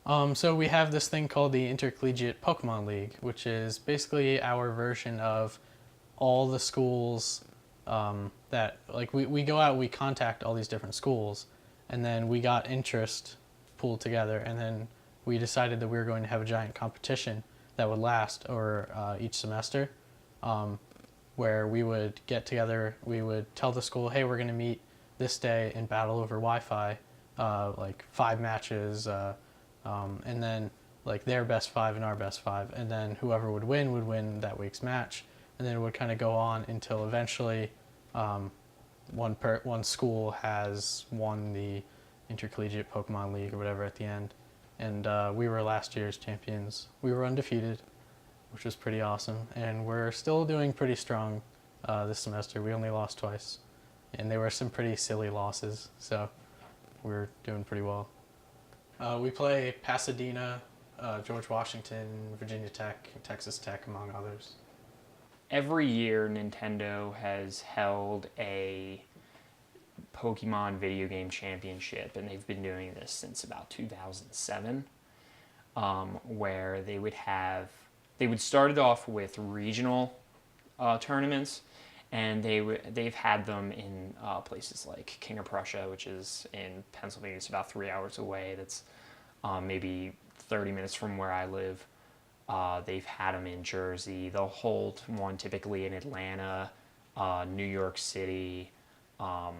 So we have this thing called the Intercollegiate Pokemon League, which is basically our version of all the schools that like we go out, we contact all these different schools, and then we got interest pooled together, and then we decided that we were going to have a giant competition that would last over each semester, where we would get together, we would tell the school, hey, we're going to meet this day and battle over Wi-Fi, like 5 matches, and then like their best five and our best five, and then whoever would win that week's match, and then it would kind of go on until eventually one school has won the Intercollegiate Pokemon League or whatever at the end, and we were last year's champions. We were undefeated, which was pretty awesome, and we're still doing pretty strong this semester. We only lost twice, and they were some pretty silly losses, so we're doing pretty well. We play Pasadena, George Washington, Virginia Tech, Texas Tech, among others. Every year, Nintendo has held a Pokemon video game championship, and they've been doing this since about 2007, where they would start it off with regional tournaments, and they've had them in places like King of Prussia, which is in Pennsylvania. It's about 3 hours away. That's maybe 30 minutes from where I live. They've had them in Jersey. They'll hold one typically in Atlanta, New York City, out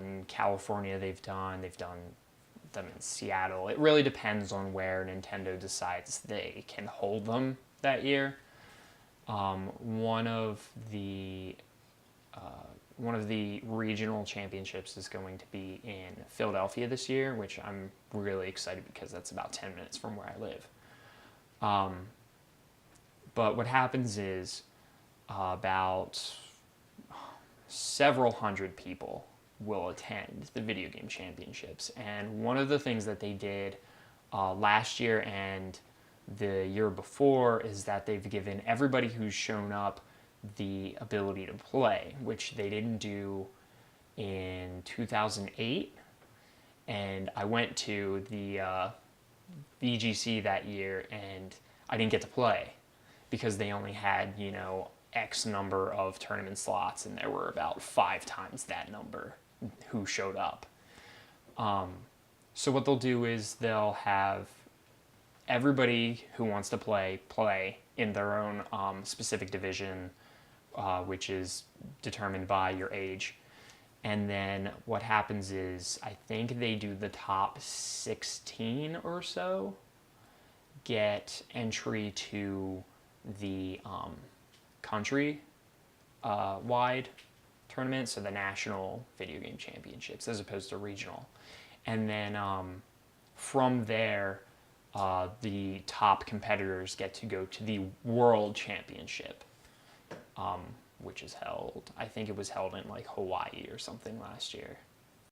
in California. They've done them in Seattle. It really depends on where Nintendo decides they can hold them that year. One of the regional championships is going to be in Philadelphia this year, which I'm really excited because that's about 10 minutes from where I live. But what happens is about several hundred people will attend the video game championships. And one of the things that they did last year and the year before is that they've given everybody who's shown up the ability to play, which they didn't do in 2008. And I went to the VGC that year, and I didn't get to play because they only had, X number of tournament slots, and there were about 5 times that number who showed up. So what they'll do is they'll have everybody who wants to play in their own specific division, which is determined by your age. And then what happens is, I think they do the top 16 or so get entry to the country wide tournament, so the national video game championships as opposed to regional. And then from there, the top competitors get to go to the world championship, which is held, I think it was held in like Hawaii or something last year.